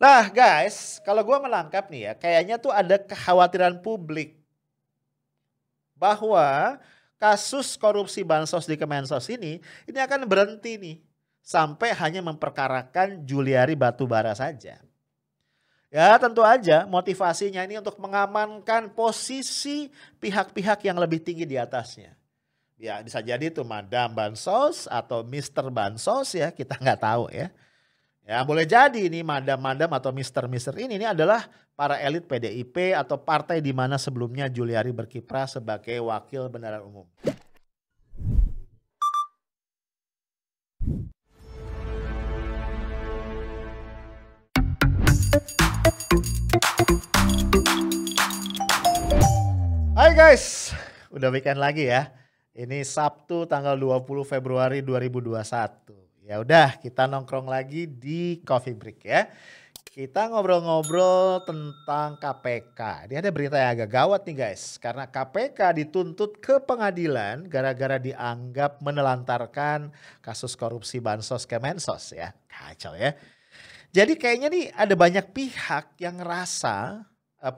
Nah guys, kalau gua menangkap nih ya, kayaknya tuh ada kekhawatiran publik bahwa kasus korupsi bansos di Kemensos ini akan berhenti nih sampai hanya memperkarakan Juliari Batubara saja. Ya tentu aja motivasinya ini untuk mengamankan posisi pihak-pihak yang lebih tinggi di atasnya. Ya bisa jadi itu Madam Bansos atau Mister Bansos ya, kita nggak tahu ya. Ya boleh jadi ini Madam-Madam atau Mister-Mister ini adalah para elit PDIP atau partai di mana sebelumnya Juliari berkiprah sebagai wakil bendahara umum. Hai guys, udah weekend lagi ya. Ini Sabtu tanggal 20 Februari 2021. Ya udah, kita nongkrong lagi di Coffee Break ya. Kita ngobrol-ngobrol tentang KPK. Ini ada berita yang agak gawat nih guys. Karena KPK dituntut ke pengadilan gara-gara dianggap menelantarkan kasus korupsi bansos Kemensos ya. Kacau ya. Jadi kayaknya nih ada banyak pihak yang ngerasa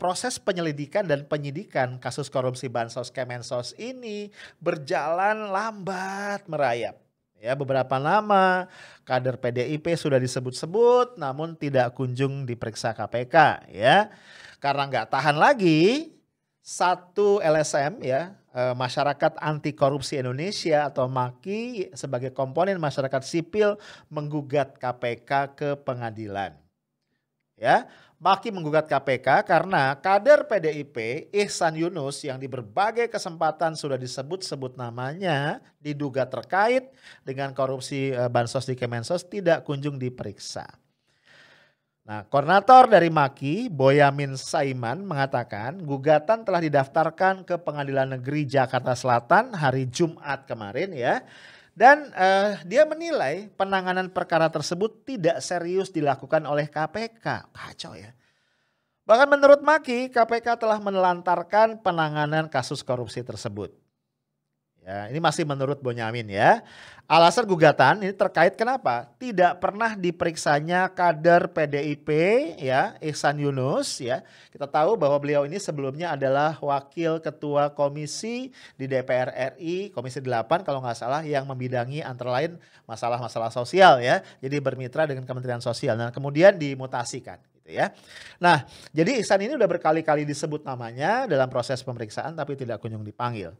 proses penyelidikan dan penyidikan kasus korupsi bansos Kemensos ini berjalan lambat merayap. Ya, beberapa nama kader PDIP sudah disebut-sebut namun tidak kunjung diperiksa KPK ya. Karena nggak tahan lagi, satu LSM ya, Masyarakat Anti Korupsi Indonesia atau MAKI sebagai komponen masyarakat sipil menggugat KPK ke pengadilan. Ya, MAKI menggugat KPK karena kader PDIP Ihsan Yunus yang di berbagai kesempatan sudah disebut-sebut namanya diduga terkait dengan korupsi bansos di Kemensos tidak kunjung diperiksa. Nah, koordinator dari MAKI, Boyamin Saiman mengatakan gugatan telah didaftarkan ke Pengadilan Negeri Jakarta Selatan hari Jumat kemarin ya. Dan dia menilai penanganan perkara tersebut tidak serius dilakukan oleh KPK. Kacau ya. Bahkan menurut MAKI, KPK telah menelantarkan penanganan kasus korupsi tersebut. Ya, ini masih menurut Boyamin ya. Alasan gugatan ini terkait kenapa? Tidak pernah diperiksanya kader PDIP ya, Ihsan Yunus ya. Kita tahu bahwa beliau ini sebelumnya adalah wakil ketua komisi di DPR RI, Komisi 8 kalau nggak salah yang membidangi antara lain masalah-masalah sosial ya. Jadi bermitra dengan Kementerian Sosial. Nah, kemudian dimutasikan gitu ya. Nah, jadi Ihsan ini udah berkali-kali disebut namanya dalam proses pemeriksaan tapi tidak kunjung dipanggil.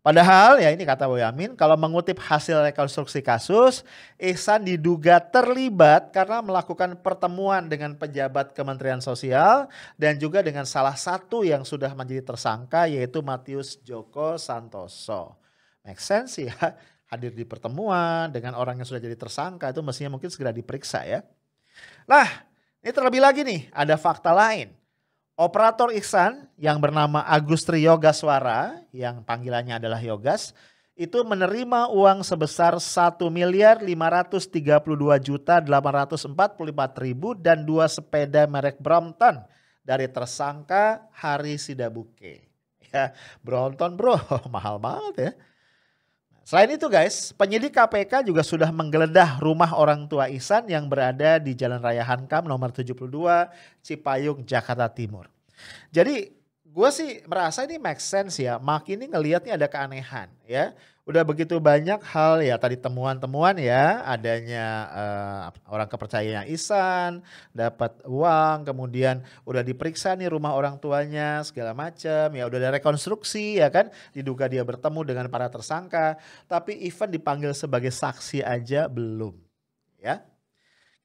Padahal ya ini kata Boyamin, kalau mengutip hasil rekonstruksi kasus, Ihsan diduga terlibat karena melakukan pertemuan dengan pejabat Kementerian Sosial dan juga dengan salah satu yang sudah menjadi tersangka yaitu Matius Joko Santoso. Make sense ya, hadir di pertemuan dengan orang yang sudah jadi tersangka itu mestinya mungkin segera diperiksa ya. Nah, ini terlebih lagi nih ada fakta lain. Operator Ihsan yang bernama Agustri Yogaswara yang panggilannya adalah Yogas itu menerima uang sebesar 1.532.844.000 dan 2 sepeda merek Brompton dari tersangka Hari Sidabuke. Ya, Brompton bro, mahal banget ya. Selain itu guys, penyidik KPK juga sudah menggeledah rumah orang tua Ihsan yang berada di Jalan Raya Hankam nomor 72 Cipayung, Jakarta Timur. Jadi gue sih merasa ini make sense ya, MAKI ini ngelihatnya ada keanehan ya. Udah begitu banyak hal ya tadi temuan-temuan ya, adanya orang kepercayaan Ihsan, dapat uang, kemudian udah diperiksa nih rumah orang tuanya segala macam ya, udah ada rekonstruksi ya kan, diduga dia bertemu dengan para tersangka, tapi even dipanggil sebagai saksi aja belum ya.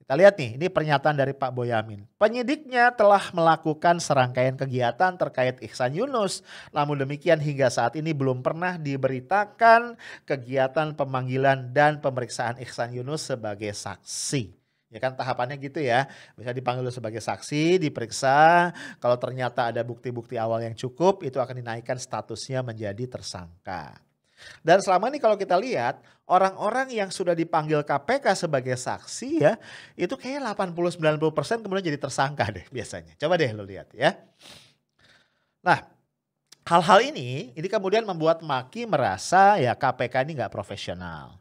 Kita lihat nih, ini pernyataan dari Pak Boyamin. Penyidiknya telah melakukan serangkaian kegiatan terkait Ihsan Yunus. Namun demikian hingga saat ini belum pernah diberitakan kegiatan pemanggilan dan pemeriksaan Ihsan Yunus sebagai saksi. Ya kan tahapannya gitu ya, bisa dipanggil sebagai saksi, diperiksa. Kalau ternyata ada bukti-bukti awal yang cukup, itu akan dinaikkan statusnya menjadi tersangka. Dan selama ini kalau kita lihat orang-orang yang sudah dipanggil KPK sebagai saksi ya itu kayaknya 80-90% kemudian jadi tersangka deh biasanya. Coba deh lo lihat ya. Nah hal-hal ini kemudian membuat MAKI merasa ya KPK ini nggak profesional.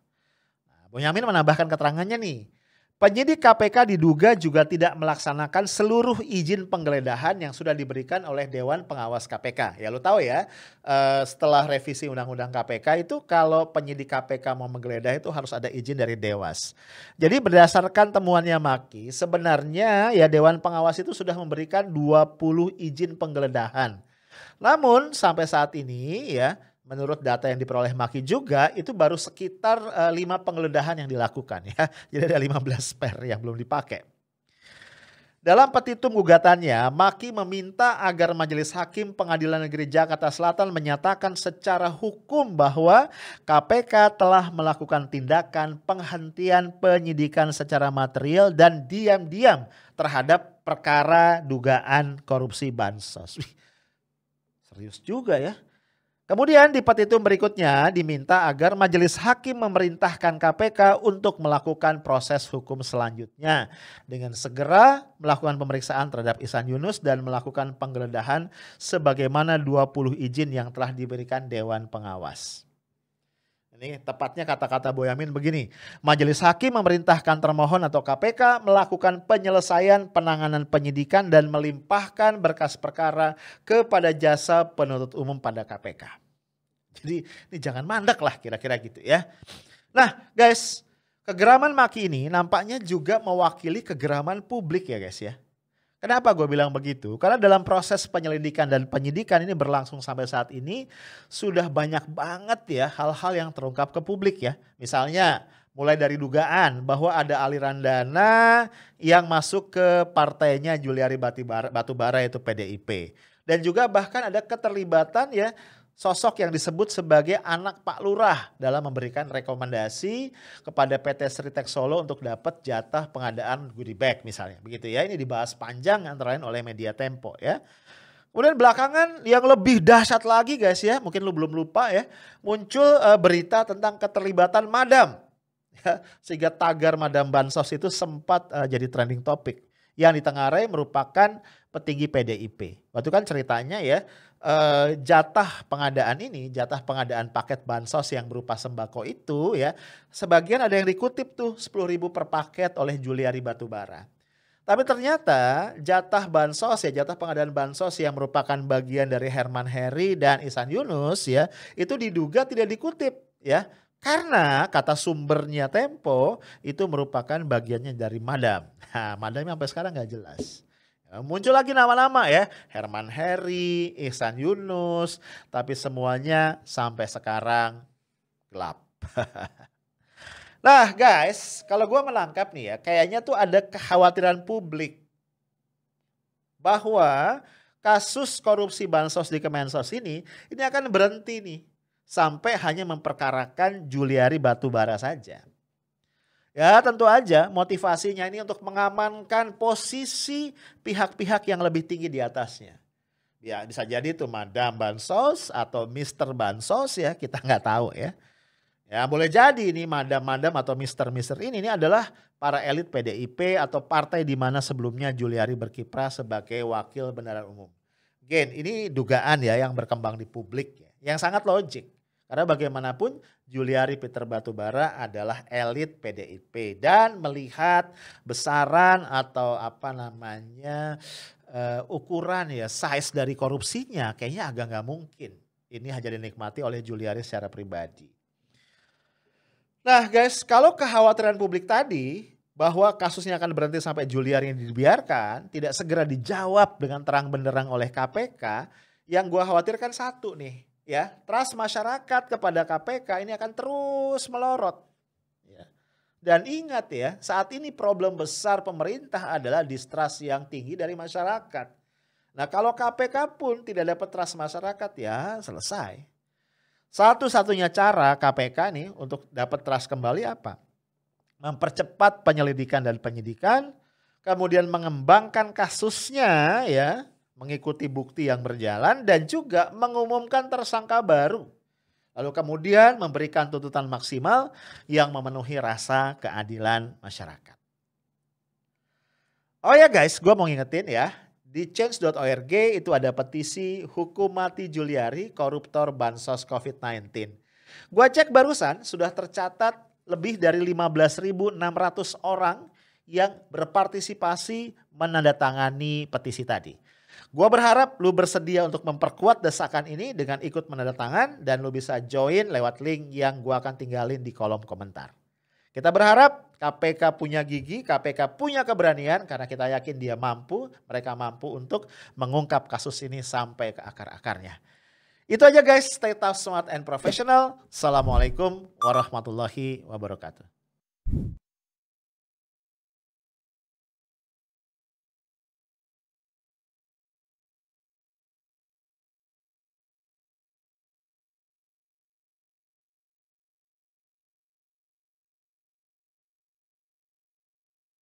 Nah, Boyamin menambahkan keterangannya nih. Penyidik KPK diduga juga tidak melaksanakan seluruh izin penggeledahan yang sudah diberikan oleh Dewan Pengawas KPK. Ya lu tahu ya, setelah revisi Undang-Undang KPK itu kalau penyidik KPK mau menggeledah itu harus ada izin dari Dewas. Jadi berdasarkan temuannya Maki, sebenarnya ya Dewan Pengawas itu sudah memberikan 20 izin penggeledahan. Namun sampai saat ini ya, menurut data yang diperoleh Maki juga itu baru sekitar 5 penggeledahan yang dilakukan ya. Jadi ada 15 spare yang belum dipakai. Dalam petitum gugatannya, Maki meminta agar Majelis Hakim Pengadilan Negeri Jakarta Selatan menyatakan secara hukum bahwa KPK telah melakukan tindakan penghentian penyidikan secara material dan diam-diam terhadap perkara dugaan korupsi bansos. Wih, serius juga ya. Kemudian di petitum berikutnya diminta agar Majelis Hakim memerintahkan KPK untuk melakukan proses hukum selanjutnya dengan segera melakukan pemeriksaan terhadap Ihsan Yunus dan melakukan penggeledahan sebagaimana 20 izin yang telah diberikan Dewan Pengawas. Ini tepatnya kata-kata Boyamin begini, Majelis Hakim memerintahkan termohon atau KPK melakukan penyelesaian penanganan penyidikan dan melimpahkan berkas perkara kepada jasa penuntut umum pada KPK. Jadi ini jangan mandek lah kira-kira gitu ya. Nah guys, kegeraman Maki ini nampaknya juga mewakili kegeraman publik ya guys ya. Kenapa gue bilang begitu? Karena dalam proses penyelidikan dan penyidikan ini berlangsung sampai saat ini sudah banyak banget ya hal-hal yang terungkap ke publik ya. Misalnya mulai dari dugaan bahwa ada aliran dana yang masuk ke partainya Juliari Batubara yaitu PDIP. Dan juga bahkan ada keterlibatan ya sosok yang disebut sebagai anak Pak Lurah dalam memberikan rekomendasi kepada PT Sritek Solo untuk dapat jatah pengadaan goodie bag misalnya. Begitu ya, ini dibahas panjang antara lain oleh media Tempo ya. Kemudian belakangan yang lebih dahsyat lagi guys ya, mungkin lu belum lupa ya, muncul berita tentang keterlibatan Madam. Ya, sehingga tagar Madam Bansos itu sempat jadi trending topik. Yang ditengarai merupakan petinggi PDIP. Waktu kan ceritanya ya, jatah pengadaan paket bansos yang berupa sembako itu ya, sebagian ada yang dikutip tuh 10.000 per paket oleh Juliari Batubara. Tapi ternyata jatah pengadaan bansos yang merupakan bagian dari Herman Heri dan Ihsan Yunus ya, itu diduga tidak dikutip ya. Karena kata sumbernya Tempo itu merupakan bagiannya dari Madam. Nah, Madamnya sampai sekarang nggak jelas. Muncul lagi nama-nama ya, Herman Heri, Ihsan Yunus, tapi semuanya sampai sekarang gelap. Nah guys, kalau gue melangkap nih ya, kayaknya tuh ada kekhawatiran publik bahwa kasus korupsi bansos di Kemensos ini akan berhenti nih sampai hanya memperkarakan Juliari Batubara saja. Ya tentu aja motivasinya ini untuk mengamankan posisi pihak-pihak yang lebih tinggi di atasnya. Ya bisa jadi itu Madam Bansos atau Mr. Bansos ya, kita nggak tahu ya. Ya boleh jadi ini Madam atau Mr. ini adalah para elit PDIP atau partai di mana sebelumnya Juliari berkiprah sebagai wakil bendahara umum. Again, ini dugaan ya yang berkembang di publik ya, yang sangat logik. Karena bagaimanapun Juliari Peter Batubara adalah elit PDIP dan melihat besaran atau ukuran ya size dari korupsinya kayaknya agak nggak mungkin. Ini hanya dinikmati oleh Juliari secara pribadi. Nah guys, kalau kekhawatiran publik tadi bahwa kasusnya akan berhenti sampai Juliari yang dibiarkan tidak segera dijawab dengan terang benderang oleh KPK, yang gue khawatirkan satu nih. Ya, trust masyarakat kepada KPK ini akan terus melorot. Ya. Dan ingat ya, saat ini problem besar pemerintah adalah distrust yang tinggi dari masyarakat. Nah kalau KPK pun tidak dapat trust masyarakat ya selesai. Satu-satunya cara KPK nih untuk dapat trust kembali apa? Mempercepat penyelidikan dan penyidikan, kemudian mengembangkan kasusnya ya, mengikuti bukti yang berjalan dan juga mengumumkan tersangka baru. Lalu kemudian memberikan tuntutan maksimal yang memenuhi rasa keadilan masyarakat. Oh ya guys, gue mau ngingetin ya, di change.org itu ada petisi hukum mati Juliari koruptor bansos COVID-19. Gue cek barusan sudah tercatat lebih dari 15.600 orang yang berpartisipasi menandatangani petisi tadi. Gua berharap lu bersedia untuk memperkuat desakan ini dengan ikut menandatangan dan lu bisa join lewat link yang gua akan tinggalin di kolom komentar. Kita berharap KPK punya gigi, KPK punya keberanian karena kita yakin mereka mampu untuk mengungkap kasus ini sampai ke akar-akarnya. Itu aja guys, stay tough, smart, and professional. Assalamualaikum warahmatullahi wabarakatuh.